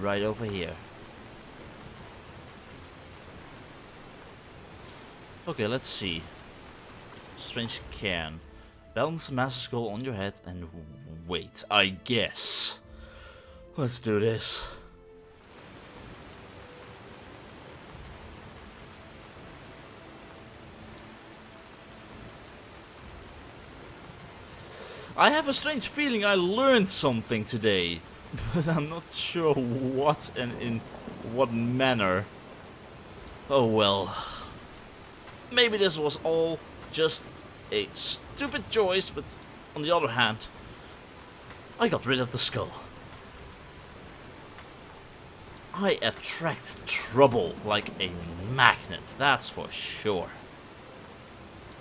right over here. Okay, let's see. Strange cairn. Balance the master skull on your head and wait, I guess. Let's do this. I have a strange feeling I learned something today, but I'm not sure what and in what manner. Oh well. Maybe this was all just a stupid choice, but on the other hand, I got rid of the skull. I attract trouble like a magnet, that's for sure.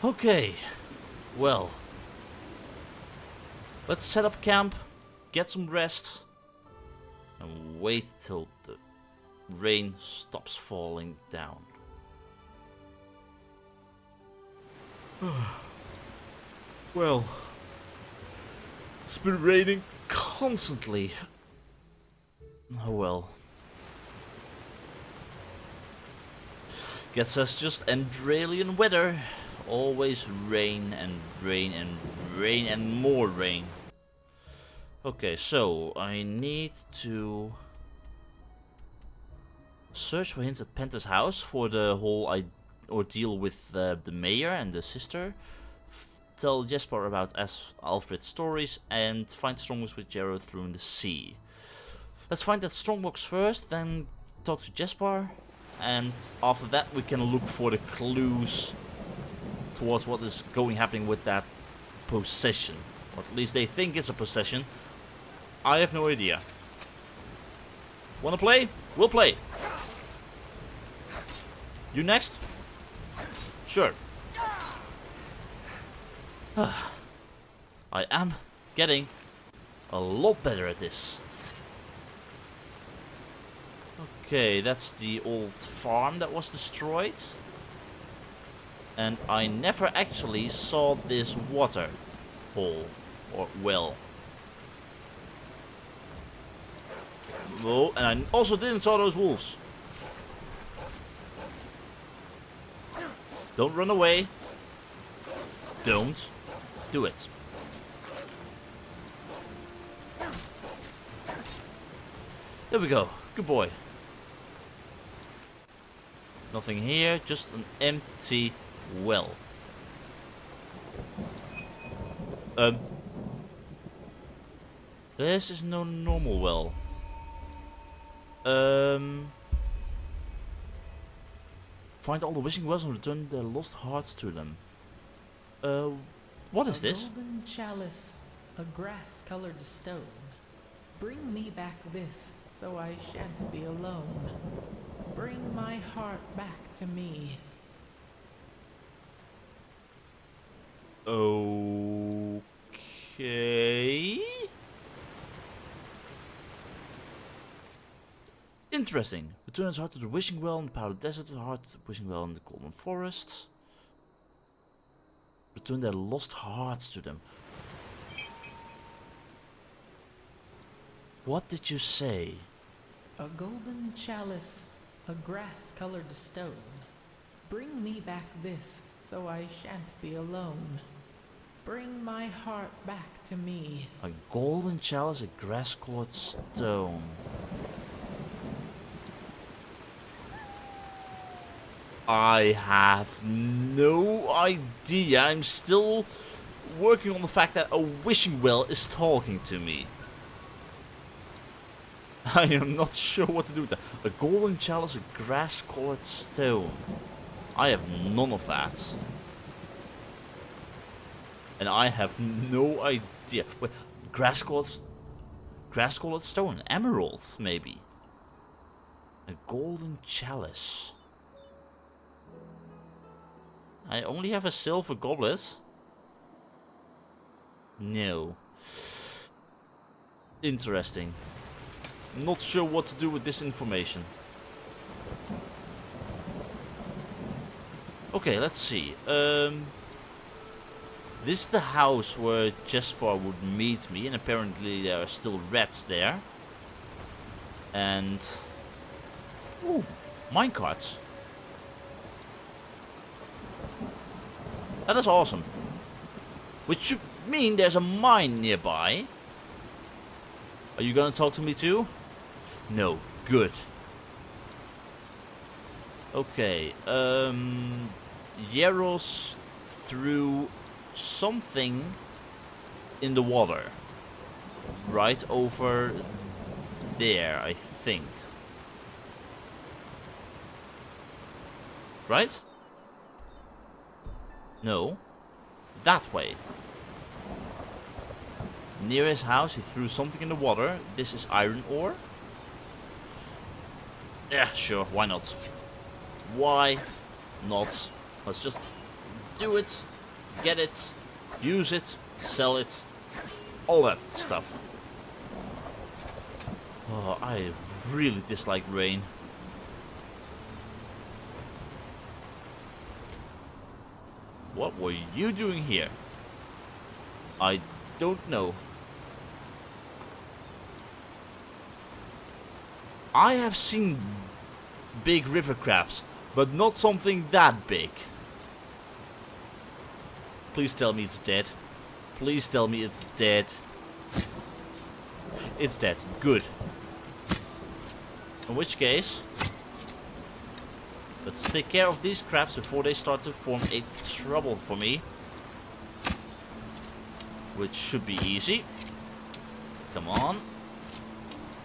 Okay, well. Let's set up camp, get some rest, and wait till the rain stops falling down. Well, it's been raining constantly. Oh well. Gets us just Enderalian weather. Always rain and rain and rain and more rain. Okay, so I need to search for hints at Pentas' house for the whole ordeal with the mayor and the sister. Tell Jesper about Alfred's stories and find strongbox with Yero through the sea. Let's find that strongbox first, then talk to Jesper, and after that we can look for the clues towards what is happening with that possession. Or at least they think it's a possession. I have no idea. Wanna play? We'll play. You next? Sure. I am getting a lot better at this. Okay, that's the old farm that was destroyed. And I never actually saw this water hole or well. Oh, and I also didn't saw those wolves. Don't run away. Don't do it. There we go. Good boy. Nothing here, just an empty well. This is no normal well. Find all the wishing wells and return their lost hearts to them. What is this? A golden chalice, a grass-colored stone. Bring me back this, so I shan't be alone. Bring my heart back to me. Okay. Interesting. Return his heart to the wishing well in the powdered desert, the heart to the wishing well in the golden forest. Return their lost hearts to them. What did you say? A golden chalice, a grass-colored stone. Bring me back this, so I shan't be alone. Bring my heart back to me. A golden chalice, a grass-colored stone. I have no idea. I'm still working on the fact that a wishing well is talking to me. I am not sure what to do with that. A golden chalice, a grass-colored stone. I have none of that. And I have no idea. Wait, grass-colored stone, emeralds maybe. A golden chalice. I only have a silver goblet. No. Interesting. Not sure what to do with this information. Okay, let's see. This is the house where Jesper would meet me, and apparently there are still rats there. And... Ooh, minecarts. That is awesome. Which should mean there's a mine nearby. Are you gonna talk to me too? No. Good. Okay. Yero's threw something in the water. Right over there, I think. Right? No. That way. Near his house, he threw something in the water. This is iron ore. Yeah, sure, why not? Why not? Let's just do it, get it, use it, sell it, all that stuff. Oh, I really dislike rain. What were you doing here? I don't know. I have seen big river crabs, but not something that big. Please tell me it's dead. Please tell me it's dead. It's dead. Good. In which case, let's take care of these crabs before they start to form a trouble for me. Which should be easy. Come on.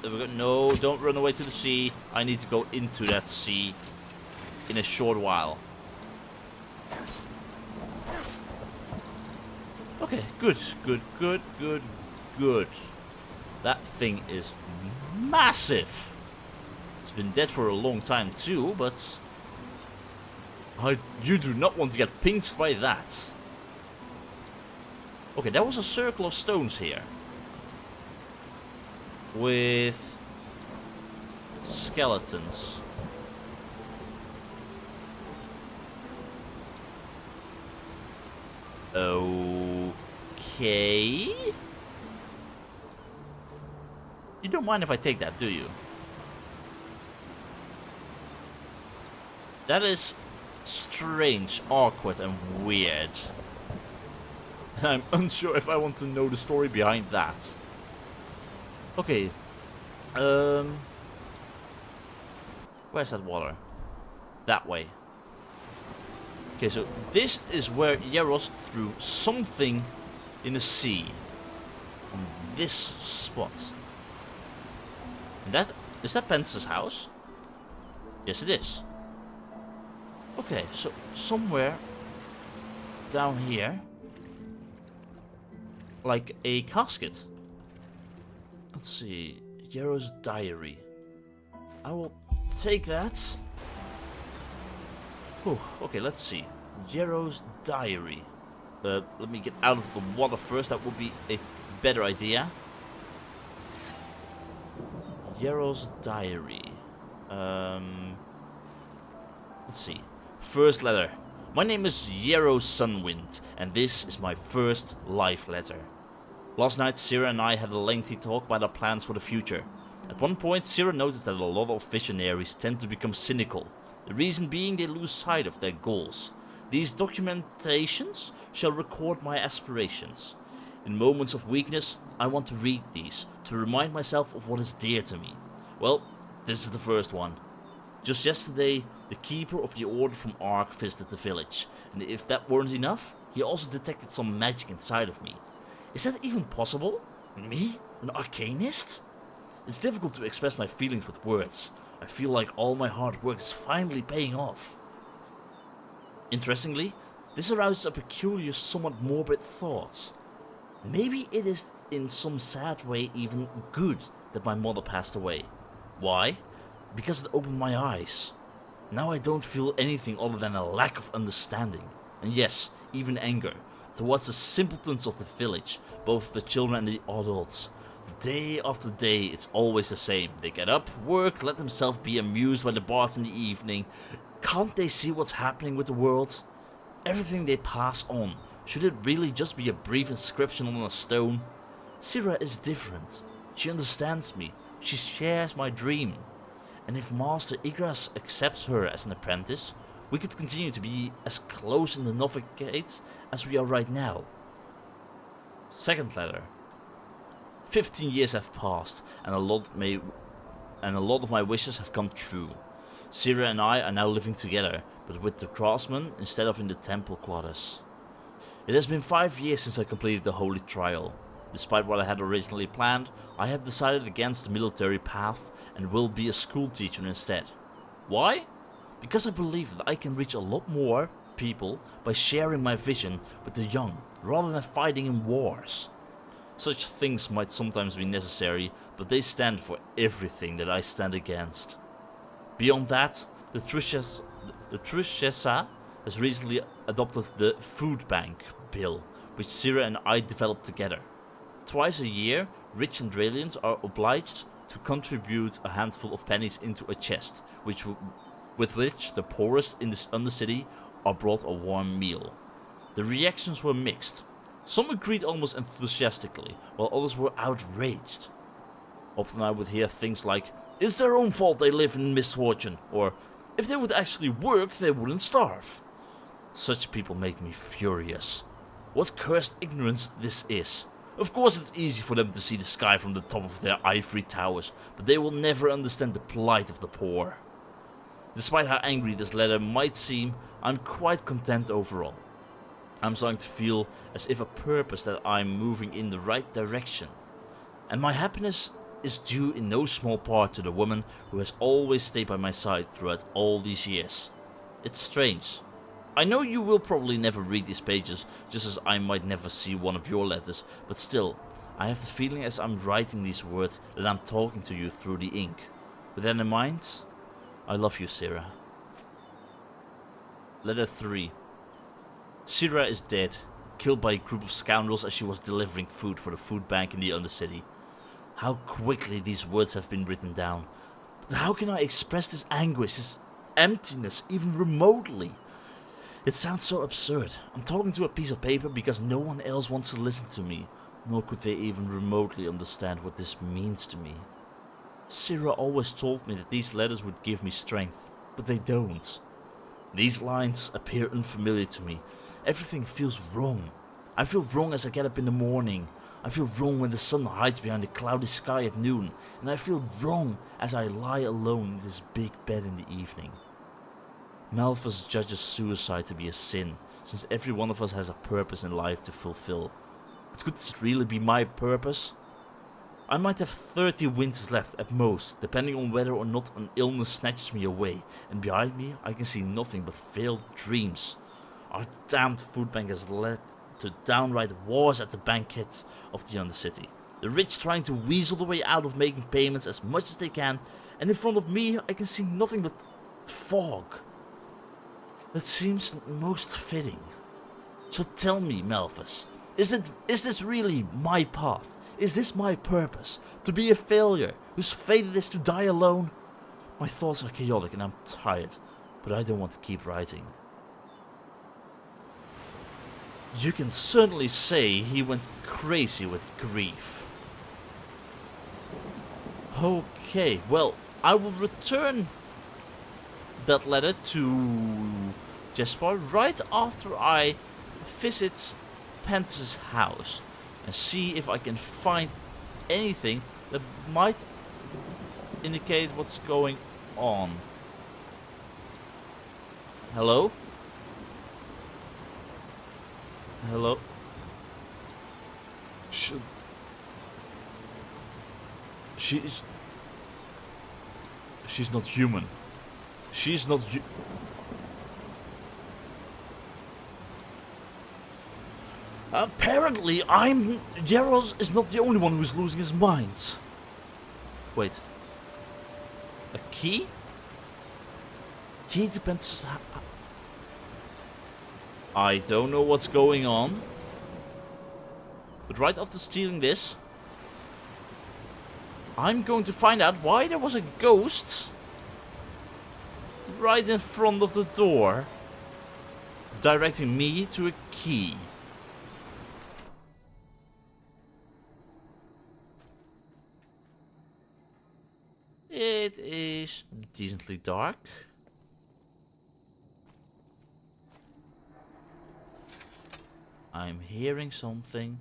There we go. No, don't run away to the sea. I need to go into that sea in a short while. Okay, good, good, good, good, good. That thing is massive. It's been dead for a long time too, but you do not want to get pinched by that. Okay, there was a circle of stones here. With skeletons. Okay. You don't mind if I take that, do you? That is strange, awkward, and weird. I'm unsure if I want to know the story behind that. Okay. Where's that water? That way. Okay, so this is where Yeros threw something in the sea. On this spot. And that is that Pentas' house? Yes, it is. Okay, so somewhere down here, like a casket. Let's see, Yero's diary. I will take that. Whew, okay, let's see. Yero's diary. Let me get out of the water first. That would be a better idea. Yero's diary. Let's see. First letter. My name is Yero Sunwind, and this is my first life letter. Last night, Sarah and I had a lengthy talk about our plans for the future. At one point, Sarah noticed that a lot of visionaries tend to become cynical. The reason being they lose sight of their goals. These documentations shall record my aspirations. In moments of weakness, I want to read these, to remind myself of what is dear to me. Well, this is the first one. Just yesterday, the keeper of the Order from Ark visited the village, and if that weren't enough, he also detected some magic inside of me. Is that even possible? Me? An arcanist? It's difficult to express my feelings with words. I feel like all my hard work is finally paying off. Interestingly, this arouses a peculiar, somewhat morbid thought. Maybe it is in some sad way even good that my mother passed away. Why? Because it opened my eyes. Now I don't feel anything other than a lack of understanding. And yes, even anger. Towards the simpletons of the village, both the children and the adults. Day after day, it's always the same. They get up, work, let themselves be amused by the bars in the evening. Can't they see what's happening with the world? Everything they pass on, should it really just be a brief inscription on a stone? Sarah is different. She understands me, She shares my dream. And if Master Yggdrasil accepts her as an apprentice, we could continue to be as close in the Novigate as we are right now. Second letter. 15 years have passed, and a lot of my wishes have come true. Sira and I are now living together, but with the craftsmen instead of in the temple quarters. It has been 5 years since I completed the holy trial. Despite what I had originally planned, I have decided against the military path and will be a school teacher instead. Why? Because I believe that I can reach a lot more people by sharing my vision with the young, rather than fighting in wars. Such things might sometimes be necessary, but they stand for everything that I stand against. Beyond that, the Truchessa has recently adopted the food bank bill, which Sira and I developed together. Twice a year, rich Endralians are obliged to contribute a handful of pennies into a chest, with which the poorest in the Undercity are brought a warm meal. The reactions were mixed. Some agreed almost enthusiastically, while others were outraged. Often I would hear things like, "It's their own fault they live in misfortune," or "If they would actually work, they wouldn't starve." Such people make me furious. What cursed ignorance this is. Of course it's easy for them to see the sky from the top of their ivory towers, but they will never understand the plight of the poor. Despite how angry this letter might seem, I'm quite content overall. I'm starting to feel as if a purpose that I'm moving in the right direction. And my happiness is due in no small part to the woman who has always stayed by my side throughout all these years. It's strange. I know you will probably never read these pages, just as I might never see one of your letters, but still, I have the feeling as I'm writing these words that I'm talking to you through the ink. With that in mind, I love you, Sira. Letter 3. Sira is dead, killed by a group of scoundrels as she was delivering food for the food bank in the Undercity. How quickly these words have been written down. But how can I express this anguish, this emptiness, even remotely? It sounds so absurd. I'm talking to a piece of paper because no one else wants to listen to me, nor could they even remotely understand what this means to me. Sira always told me that these letters would give me strength, but they don't. These lines appear unfamiliar to me. Everything feels wrong. I feel wrong as I get up in the morning. I feel wrong when the sun hides behind the cloudy sky at noon, and I feel wrong as I lie alone in this big bed in the evening. Malthus judges suicide to be a sin, since every one of us has a purpose in life to fulfill. But could this really be my purpose? I might have 30 winters left at most, depending on whether or not an illness snatches me away, and behind me I can see nothing but failed dreams. Our damned food bank has led to downright wars at the banquets of the Undercity. The rich trying to weasel their way out of making payments as much as they can, and in front of me I can see nothing but fog. That seems most fitting. So tell me, Malthus, is this really my path? Is this my purpose? To be a failure, whose fate it is to die alone? My thoughts are chaotic and I'm tired, but I don't want to keep writing. You can certainly say he went crazy with grief. Okay, well, I will return that letter to Jesper right after I visit Pentas' house and see if I can find anything that might indicate what's going on. Hello? Hello? She's not human. She's not Apparently, Yero is not the only one who's losing his mind. Wait. A key? Key depends. I don't know what's going on. But right after stealing this, I'm going to find out why there was a ghost right in front of the door, directing me to a key. It is decently dark. I'm hearing something.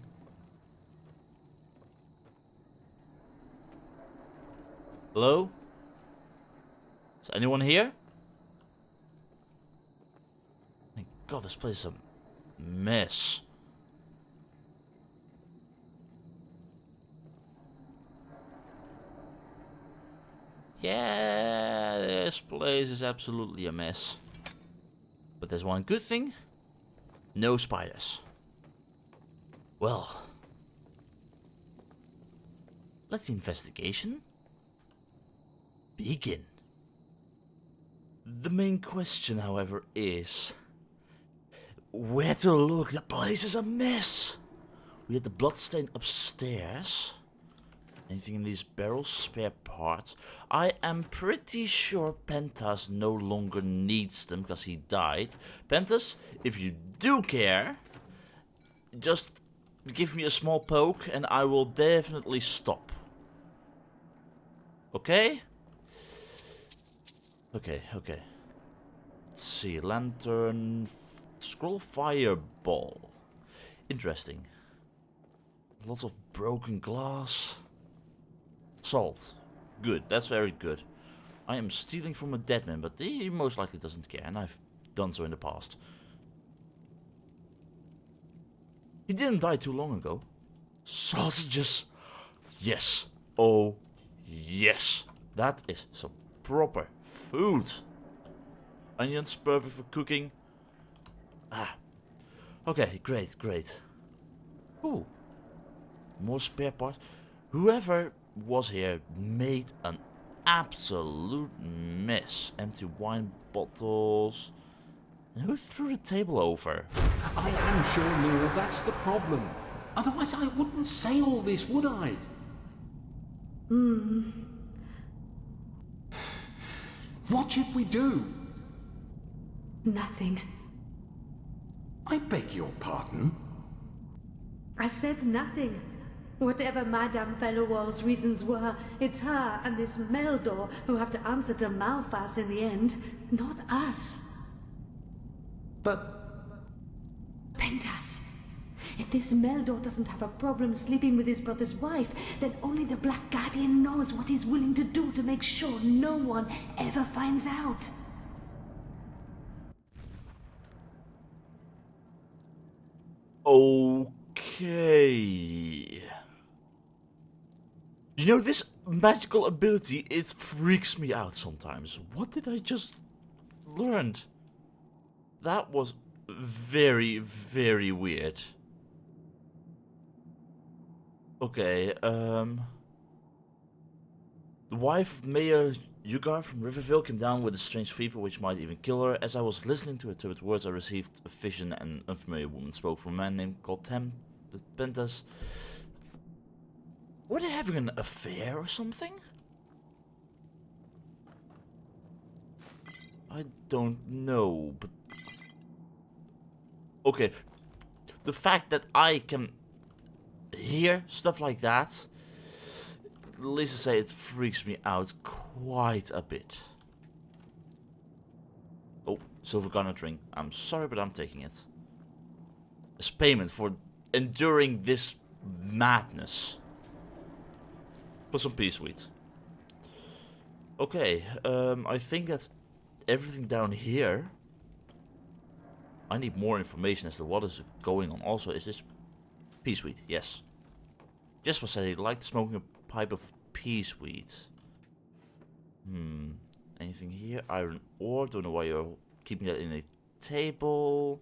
Hello? Is anyone here? My God, this place is a mess. Yeah, this place is absolutely a mess. But there's one good thing. No spiders. Well, let the investigation begin. The main question, however, is where to look. The place is a mess. We had the bloodstain upstairs. Anything in these barrels? Spare parts. I am pretty sure Pentas no longer needs them because he died. Pentas, if you do care, just give me a small poke and I will definitely stop. Okay? Okay. Let's see. Lantern. Scroll fireball. Interesting. Lots of broken glass. Salt. Good. That's very good. I am stealing from a dead man, but he most likely doesn't care, and I've done so in the past. He didn't die too long ago. Sausages. Yes. Oh, yes. That is some proper food. Onions, perfect for cooking. Okay, great. Ooh. More spare parts. Whoever was here made an absolute mess. Empty wine bottles. And who threw the table over? I am sure, Neil, that's the problem. Otherwise I wouldn't say all this, would I? What should we do? Nothing. I beg your pardon? I said nothing. Whatever Madame Featherwall's reasons were, it's her and this Meldor who have to answer to Malphas in the end, not us. But... Pentas, if this Meldor doesn't have a problem sleeping with his brother's wife, then only the Black Guardian knows what he's willing to do to make sure no one ever finds out. Okay. You know, this magical ability, it freaks me out sometimes. What did I just learn? That was very, very weird. Okay, the wife of Mayor Yugar from Riverville came down with a strange fever which might even kill her. As I was listening to her turbid words, I received a vision and an unfamiliar woman spoke from a man named called Pentas. Were they having an affair or something? I don't know, but... Okay, the fact that I can hear stuff like that, let's just say it freaks me out quite a bit. Oh, silver garnet ring. I'm sorry, but I'm taking it. As payment for enduring this madness. For some peace sweet. Okay, I think that's everything down here. I need more information as to what is going on. Also, is this peace sweet? Yes. Jesper said he liked smoking a pipe of peace weed. Anything here? Iron ore. Don't know why you're keeping that in a table.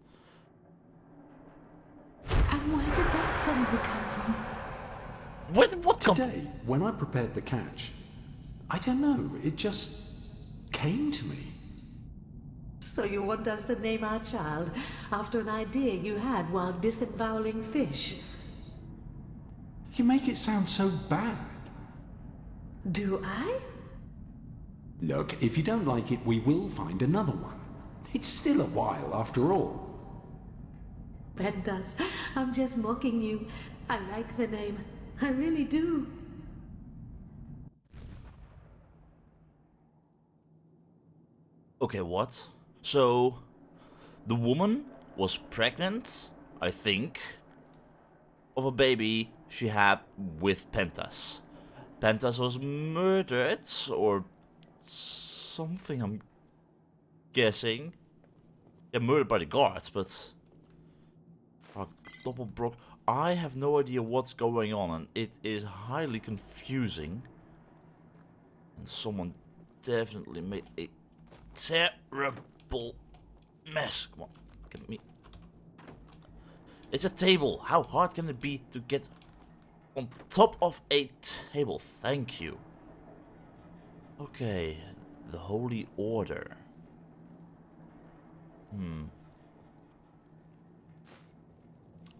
And where did that suddenly come from? What Today, when I prepared the catch, I don't know, it just came to me. So you want us to name our child after an idea you had while disemboweling fish? You make it sound so bad. Do I? Look, if you don't like it, we will find another one. It's still a while, after all. Pentas, I'm just mocking you. I like the name. I really do. Okay, what? So, the woman was pregnant, I think, of a baby she had with Pentas. Pentas was murdered, or something, I'm guessing. Yeah, murdered by the guards, but... double broke. I have no idea what's going on, and it is highly confusing. And someone definitely made a terrible mess. Come on, get me. It's a table. How hard can it be to get on top of a table? Thank you. Okay, the Holy Order.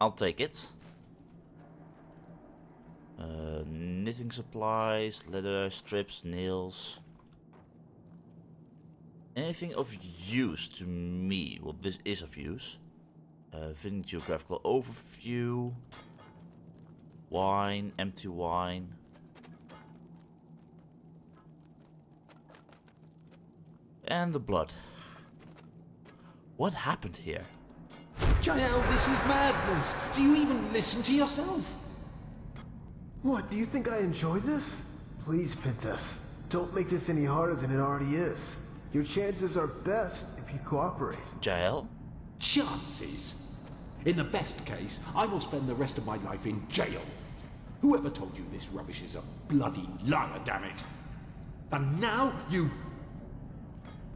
I'll take it. Knitting supplies, leather, strips, nails. Anything of use to me? Well, this is of use. Geographical overview. Wine, empty wine. And the blood. What happened here? Jael, this is madness. Do you even listen to yourself? What, do you think I enjoy this? Please, Pentas, don't make this any harder than it already is. Your chances are best if you cooperate. Jael? Chances? In the best case, I will spend the rest of my life in jail. Whoever told you this rubbish is a bloody liar, damn it. And now you...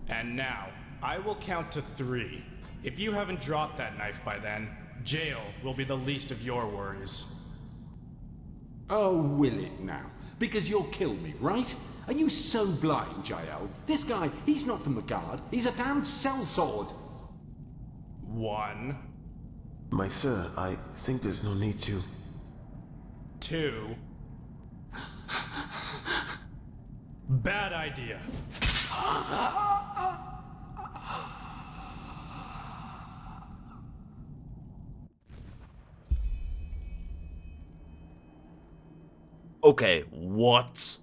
And now, I will count to 3. If you haven't dropped that knife by then, jail will be the least of your worries. Oh, will it now? Because you'll kill me, right? Are you so blind, Jael? This guy, he's not from the guard. He's a damned sellsword. 1. My sir, I think there's no need to. 2. Bad idea. Okay, what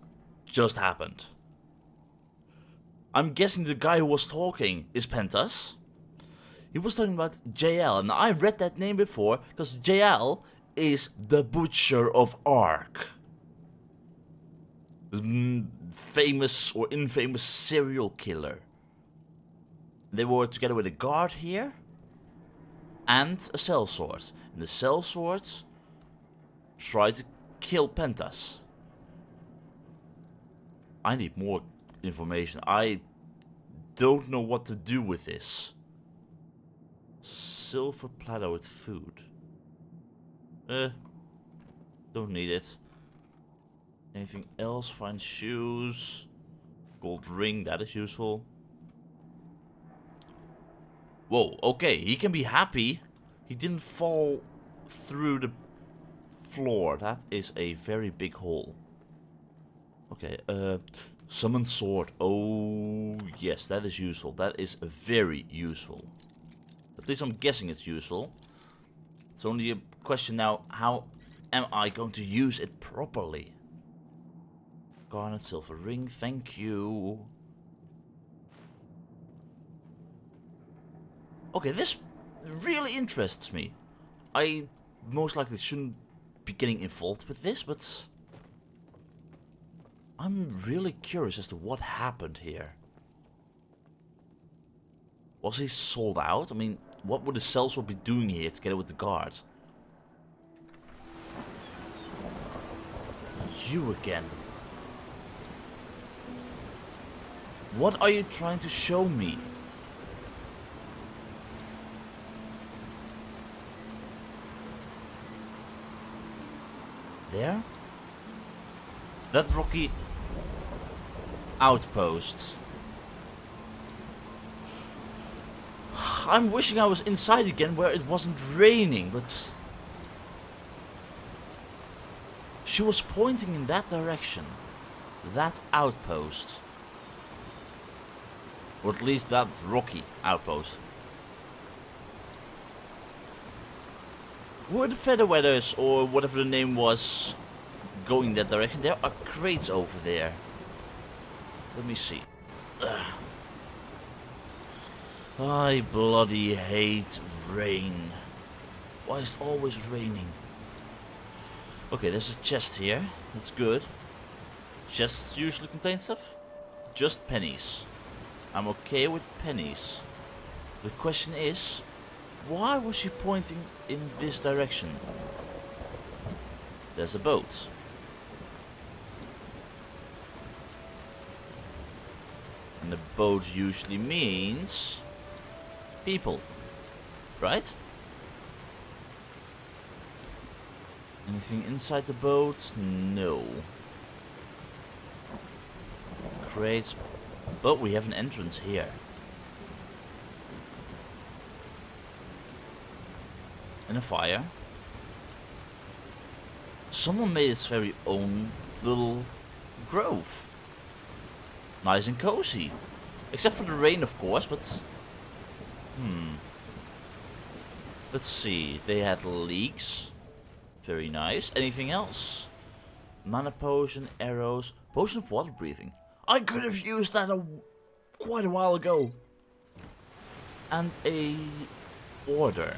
just happened? I'm guessing the guy who was talking is Pentas. He was talking about JL, and I read that name before because JL is the Butcher of Ark. The famous or infamous serial killer. They were together with a guard here and a sellsword. And the sellswords tried to kill Pentas. I need more information. I don't know what to do with this. Silver platter with food. Don't need it. Anything else? Fine shoes. Gold ring, that is useful. Whoa, okay, he can be happy. He didn't fall through the floor. That is a very big hole. Okay, summon sword. Oh, yes, that is useful. That is very useful. At least I'm guessing it's useful. It's only a question now, how am I going to use it properly? Garnet silver ring, thank you. Okay, this really interests me. I most likely shouldn't be getting involved with this, but I'm really curious as to what happened here. Was he sold out? I mean, what would the sellsword be doing here together with the guard? You again. What are you trying to show me? There? That rocky outpost. I'm wishing I was inside again where it wasn't raining, but she was pointing in that direction. That outpost. Or at least that rocky outpost. Were the Featherweathers, or whatever the name was, going that direction? There are crates over there. Let me see. I bloody hate rain. Why is it always raining? Okay, there's a chest here. That's good. Chests usually contain stuff. Just pennies. I'm okay with pennies. The question is, why was she pointing in this direction? There's a boat. And the boat usually means people, right? Anything inside the boat? No. Crates. But we have an entrance here. And a fire. Someone made its very own little grove. Nice and cozy. Except for the rain, of course, but... Let's see. They had leeks. Very nice. Anything else? Mana potion, arrows, potion of water breathing. I could have used that quite a while ago. And a order.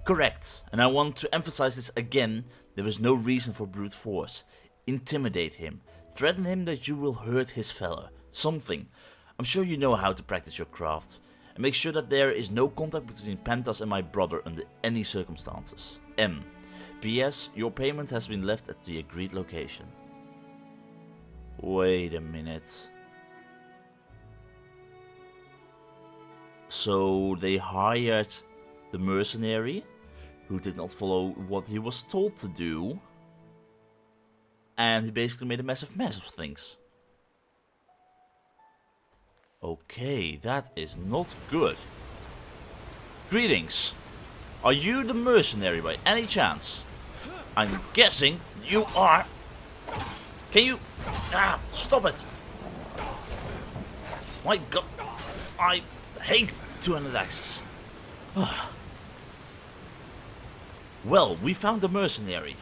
Correct. And I want to emphasize this again. There is no reason for brute force. Intimidate him. Threaten him that you will hurt his fellow. Something. I'm sure you know how to practice your craft. And make sure that there is no contact between Pentas and my brother under any circumstances. M. P.S. Your payment has been left at the agreed location. Wait a minute. So they hired the mercenary who did not follow what he was told to do. And he basically made a massive mess of things. Okay, that is not good. Greetings. Are you the mercenary by any chance? I'm guessing you are. Can you... stop it. My god. I hate two-handed axes. Well, we found the mercenary.